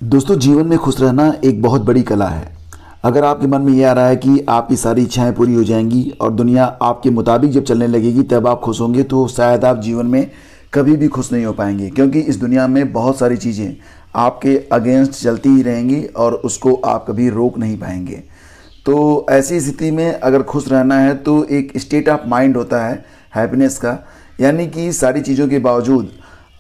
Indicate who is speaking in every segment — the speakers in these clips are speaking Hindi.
Speaker 1: दोस्तों, जीवन में खुश रहना एक बहुत बड़ी कला है। अगर आपके मन में ये आ रहा है कि आपकी सारी इच्छाएं पूरी हो जाएंगी और दुनिया आपके मुताबिक जब चलने लगेगी तब आप खुश होंगे, तो शायद आप जीवन में कभी भी खुश नहीं हो पाएंगे, क्योंकि इस दुनिया में बहुत सारी चीज़ें आपके अगेंस्ट चलती ही रहेंगी और उसको आप कभी रोक नहीं पाएंगे। तो ऐसी स्थिति में अगर खुश रहना है तो एक स्टेट ऑफ माइंड होता है हैप्पीनेस का, यानी कि सारी चीज़ों के बावजूद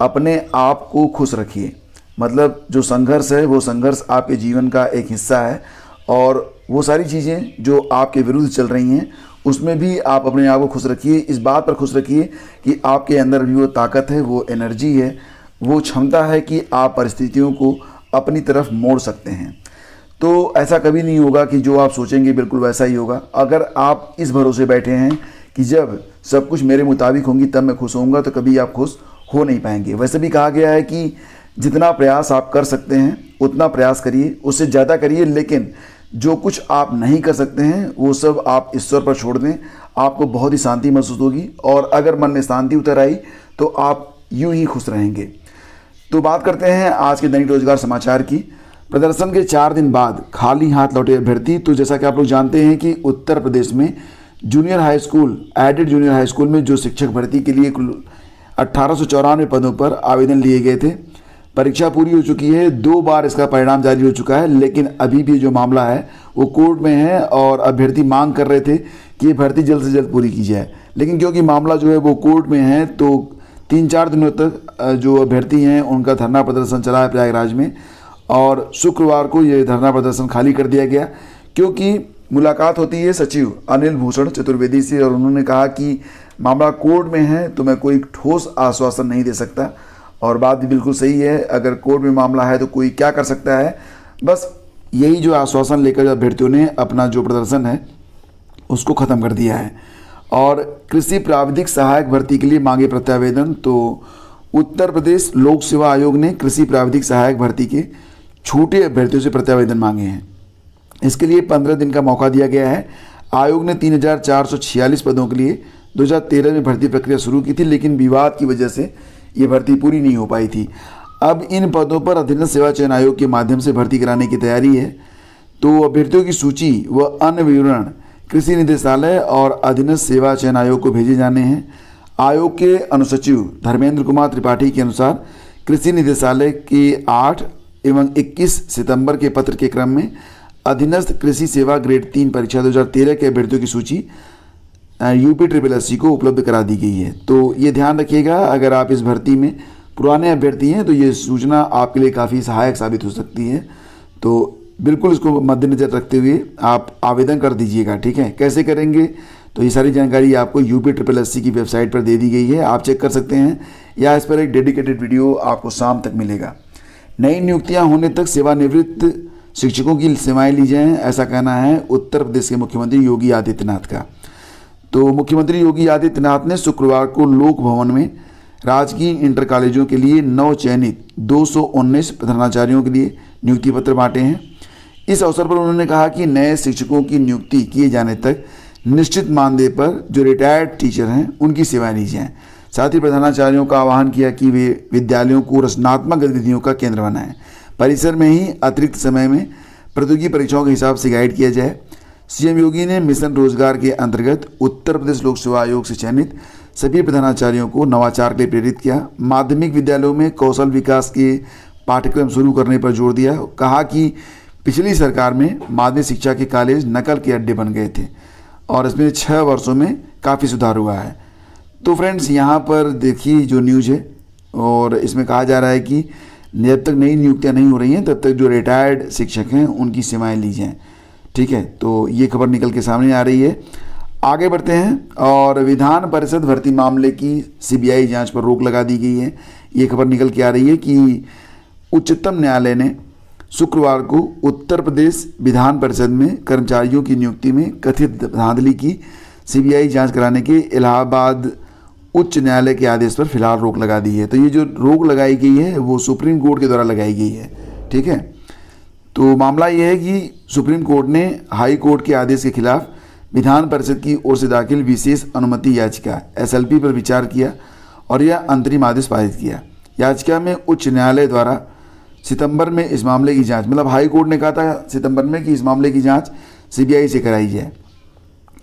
Speaker 1: अपने आप को खुश रखिए। मतलब जो संघर्ष है वो संघर्ष आपके जीवन का एक हिस्सा है, और वो सारी चीज़ें जो आपके विरुद्ध चल रही हैं उसमें भी आप अपने आप को खुश रखिए। इस बात पर खुश रखिए कि आपके अंदर भी वो ताकत है, वो एनर्जी है, वो क्षमता है कि आप परिस्थितियों को अपनी तरफ मोड़ सकते हैं। तो ऐसा कभी नहीं होगा कि जो आप सोचेंगे बिल्कुल वैसा ही होगा। अगर आप इस भरोसे बैठे हैं कि जब सब कुछ मेरे मुताबिक होंगी तब मैं खुश होऊंगा, तो कभी आप खुश हो नहीं पाएंगे। वैसे भी कहा गया है कि जितना प्रयास आप कर सकते हैं उतना प्रयास करिए, उससे ज़्यादा करिए, लेकिन जो कुछ आप नहीं कर सकते हैं वो सब आप ईश्वर पर छोड़ दें। आपको बहुत ही शांति महसूस होगी, और अगर मन में शांति उतर आई तो आप यूं ही खुश रहेंगे। तो बात करते हैं आज के दैनिक रोजगार समाचार की। प्रदर्शन के 4 दिन बाद खाली हाथ लौटे अभ्यर्थी। तो जैसा कि आप लोग जानते हैं कि उत्तर प्रदेश में junior high school, aided junior high school में जो शिक्षक भर्ती के लिए कुल 1894 पदों पर आवेदन लिए गए थे। परीक्षा पूरी हो चुकी है, 2 बार इसका परिणाम जारी हो चुका है, लेकिन अभी भी जो मामला है वो कोर्ट में है और अभ्यर्थी मांग कर रहे थे कि ये भर्ती जल्द से जल्द पूरी की जाए। लेकिन क्योंकि मामला जो है वो कोर्ट में है, तो 3-4 दिनों तक जो अभ्यर्थी हैं उनका धरना प्रदर्शन चला है प्रयागराज में, और शुक्रवार को ये धरना प्रदर्शन खाली कर दिया गया। क्योंकि मुलाकात होती है सचिव अनिल भूषण चतुर्वेदी से, और उन्होंने कहा कि मामला कोर्ट में है तो मैं कोई ठोस आश्वासन नहीं दे सकता। और बात भी बिल्कुल सही है, अगर कोर्ट में मामला है तो कोई क्या कर सकता है। बस यही जो आश्वासन लेकर अभ्यर्थियों ने अपना जो प्रदर्शन है उसको ख़त्म कर दिया है। और कृषि प्राविधिक सहायक भर्ती के लिए मांगे प्रत्यावेदन। तो उत्तर प्रदेश लोक सेवा आयोग ने कृषि प्राविधिक सहायक भर्ती के छूटे अभ्यर्थियों से प्रत्यावेदन मांगे हैं। इसके लिए 15 दिन का मौका दिया गया है। आयोग ने 3446 पदों के लिए 2013 में भर्ती प्रक्रिया शुरू की थी, लेकिन विवाद की वजह से ये भर्ती पूरी नहीं हो पाई थी। अब इन पदों पर अधीनस्थ सेवा चयन आयोग के माध्यम से भर्ती कराने की तैयारी है। तो अभ्यर्थियों की सूची व अन्य विवरण कृषि निदेशालय और अधीनस्थ सेवा चयन आयोग को भेजे जाने हैं। आयोग के अनुसचिव धर्मेंद्र कुमार त्रिपाठी के अनुसार कृषि निदेशालय के 8 एवं 21 सितंबर के पत्र के क्रम में अधीनस्थ कृषि सेवा ग्रेड 3 परीक्षा 2013 के अभ्यर्थियों की सूची UPSSC को उपलब्ध करा दी गई है। तो ये ध्यान रखिएगा, अगर आप इस भर्ती में पुराने अभ्यर्थी हैं तो ये सूचना आपके लिए काफ़ी सहायक साबित हो सकती है। तो बिल्कुल इसको मद्देनज़र रखते हुए आप आवेदन कर दीजिएगा। ठीक है, कैसे करेंगे तो ये सारी जानकारी आपको UPSSC की वेबसाइट पर दे दी गई है, आप चेक कर सकते हैं, या इस पर एक डेडिकेटेड वीडियो आपको शाम तक मिलेगा। नई नियुक्तियाँ होने तक सेवानिवृत्त शिक्षकों की सेवाएँ ली जाएँ, ऐसा कहना है उत्तर प्रदेश के मुख्यमंत्री योगी आदित्यनाथ का। तो मुख्यमंत्री योगी आदित्यनाथ ने शुक्रवार को लोक भवन में राजकीय इंटर कॉलेजों के लिए नव चयनित 219 प्रधानाचार्यों के लिए नियुक्ति पत्र बांटे हैं। इस अवसर पर उन्होंने कहा कि नए शिक्षकों की नियुक्ति किए जाने तक निश्चित मानदेय पर जो रिटायर्ड टीचर हैं उनकी सेवाएं ली जाएं। साथ ही प्रधानाचार्यों का आह्वान किया कि वे विद्यालयों को रचनात्मक गतिविधियों का केंद्र बनाएं। परिसर में ही अतिरिक्त समय में प्रतियोगी परीक्षाओं के हिसाब से गाइड किया जाए। सीएम योगी ने मिशन रोजगार के अंतर्गत उत्तर प्रदेश लोक सेवा आयोग से चयनित सभी प्रधानाचार्यों को नवाचार के लिए प्रेरित किया। माध्यमिक विद्यालयों में कौशल विकास के पाठ्यक्रम शुरू करने पर जोर दिया। कहा कि पिछली सरकार में माध्यमिक शिक्षा के कॉलेज नकल के अड्डे बन गए थे और इसमें 6 वर्षों में काफ़ी सुधार हुआ है। तो फ्रेंड्स, यहाँ पर देखिए जो न्यूज़ है, और इसमें कहा जा रहा है कि जब तक नई नियुक्तियाँ नहीं हो रही हैं तब तक जो रिटायर्ड शिक्षक हैं उनकी सेवाएँ ली जाएँ। ठीक है, तो ये खबर निकल के सामने आ रही है। आगे बढ़ते हैं, और विधान परिषद भर्ती मामले की CBI जांच पर रोक लगा दी गई है। ये खबर निकल के आ रही है कि उच्चतम न्यायालय ने शुक्रवार को उत्तर प्रदेश विधान परिषद में कर्मचारियों की नियुक्ति में कथित धांधली की CBI जांच कराने के इलाहाबाद उच्च न्यायालय के आदेश पर फिलहाल रोक लगा दी है। तो ये जो रोक लगाई गई है वो सुप्रीम कोर्ट के द्वारा लगाई गई है। ठीक है, तो मामला यह है कि सुप्रीम कोर्ट ने हाई कोर्ट के आदेश के खिलाफ विधान परिषद की ओर से दाखिल विशेष अनुमति याचिका SLP पर विचार किया और यह अंतरिम आदेश पारित किया। याचिका में उच्च न्यायालय द्वारा सितंबर में इस मामले की जांच, मतलब हाई कोर्ट ने कहा था सितंबर में कि इस मामले की जांच सीबीआई से कराई जाए।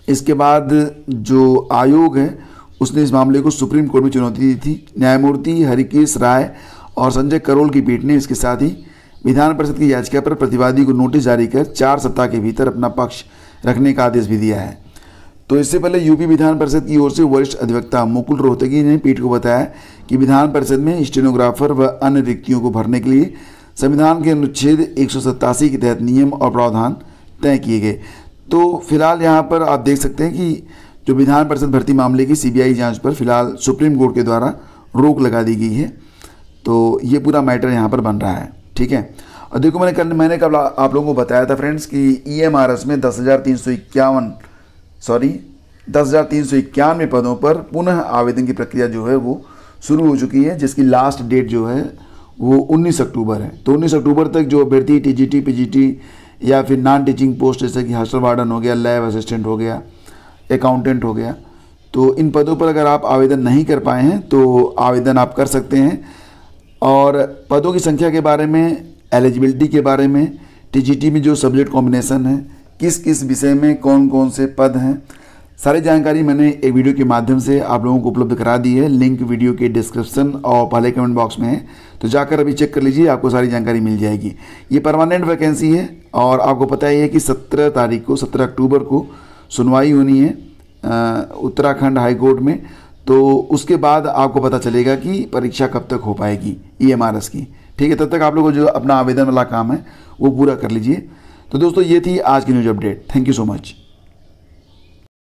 Speaker 1: इसके बाद जो आयोग है उसने इस मामले को सुप्रीम कोर्ट में चुनौती दी थी। न्यायमूर्ति हरिकेश राय और संजय करोल की पीठ ने इसके साथ ही विधान परिषद की याचिका पर प्रतिवादी को नोटिस जारी कर 4 सप्ताह के भीतर अपना पक्ष रखने का आदेश भी दिया है। तो इससे पहले यूपी विधान परिषद की ओर से वरिष्ठ अधिवक्ता मुकुल रोहतगी ने पीठ को बताया कि विधान परिषद में स्टेनोग्राफर व अन्य रिक्तियों को भरने के लिए संविधान के अनुच्छेद 187 के तहत नियम और प्रावधान तय किए गए। तो फिलहाल यहाँ पर आप देख सकते हैं कि जो विधान परिषद भर्ती मामले की सीबीआई जांच पर फिलहाल सुप्रीम कोर्ट के द्वारा रोक लगा दी गई है। तो ये पूरा मैटर यहाँ पर बन रहा है, ठीक है। और देखो मैंने कल आप लोगों को बताया था फ्रेंड्स कि ईएमआरएस में 10,391 पदों पर पुनः आवेदन की प्रक्रिया जो है वो शुरू हो चुकी है, जिसकी लास्ट डेट जो है वो 19 अक्टूबर है। तो 19 अक्टूबर तक जो अभ्यर्थी टीजीटी, पीजीटी या फिर नॉन टीचिंग पोस्ट जैसे कि हॉस्टल वार्डन हो गया, लैब असिस्टेंट हो गया, अकाउंटेंट हो गया, तो इन पदों पर अगर आप आवेदन नहीं कर पाए हैं तो आवेदन आप कर सकते हैं। और पदों की संख्या के बारे में, एलिजिबिलिटी के बारे में, टीजीटी में जो सब्जेक्ट कॉम्बिनेशन है, किस किस विषय में कौन कौन से पद हैं, सारी जानकारी मैंने एक वीडियो के माध्यम से आप लोगों को उपलब्ध करा दी है। लिंक वीडियो के डिस्क्रिप्शन और पहले कमेंट बॉक्स में है, तो जाकर अभी चेक कर लीजिए, आपको सारी जानकारी मिल जाएगी। ये परमानेंट वैकेंसी है और आपको पता ही है कि 17 अक्टूबर को सुनवाई होनी है उत्तराखंड हाई कोर्ट में। तो उसके बाद आपको पता चलेगा कि परीक्षा कब तक हो पाएगी ईएमआरएस की, ठीक है। तब तक आप लोगों को जो अपना आवेदन वाला काम है वो पूरा कर लीजिए। तो दोस्तों ये थी आज की news update. Thank you so much.